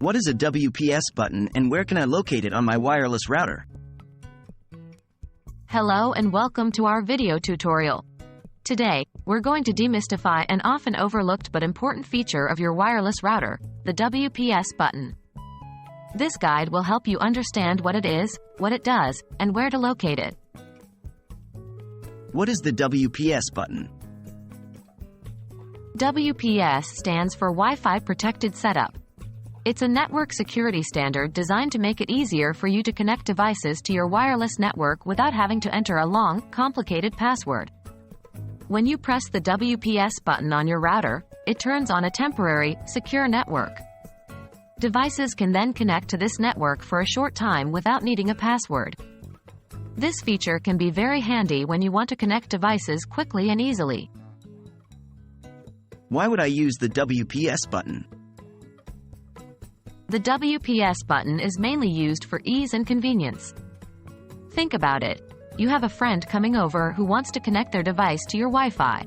What is a WPS button and where can I locate it on my wireless router? Hello and welcome to our video tutorial. Today, we're going to demystify an often overlooked but important feature of your wireless router, the WPS button. This guide will help you understand what it is, what it does, and where to locate it. What is the WPS button? WPS stands for Wi-Fi Protected Setup. It's a network security standard designed to make it easier for you to connect devices to your wireless network without having to enter a long, complicated password. When you press the WPS button on your router, it turns on a temporary, secure network. Devices can then connect to this network for a short time without needing a password. This feature can be very handy when you want to connect devices quickly and easily. Why would I use the WPS button? The WPS button is mainly used for ease and convenience. Think about it. You have a friend coming over who wants to connect their device to your Wi-Fi.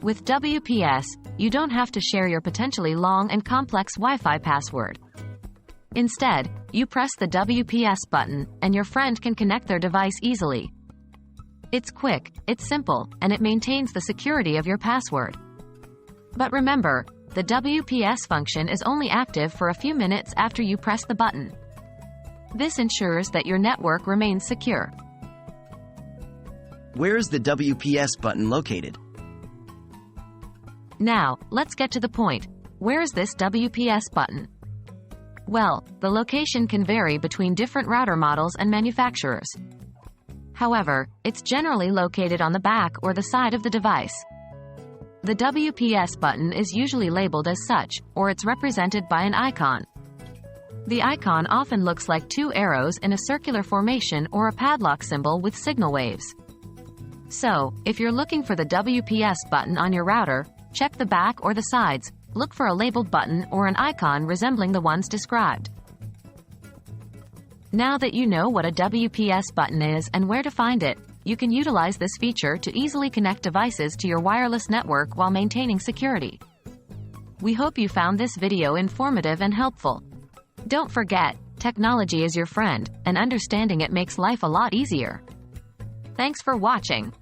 With WPS, you don't have to share your potentially long and complex Wi-Fi password. Instead, you press the WPS button, and your friend can connect their device easily. It's quick, it's simple, and it maintains the security of your password. But remember, the WPS function is only active for a few minutes after you press the button. This ensures that your network remains secure. Where is the WPS button located? Now, let's get to the point. Where is this WPS button? Well, the location can vary between different router models and manufacturers. However, it's generally located on the back or the side of the device. The WPS button is usually labeled as such, or it's represented by an icon. The icon often looks like two arrows in a circular formation or a padlock symbol with signal waves. So, if you're looking for the WPS button on your router, check the back or the sides, look for a labeled button or an icon resembling the ones described. Now that you know what a WPS button is and where to find it, you can utilize this feature to easily connect devices to your wireless network while maintaining security. We hope you found this video informative and helpful. Don't forget, technology is your friend, and understanding it makes life a lot easier. Thanks for watching.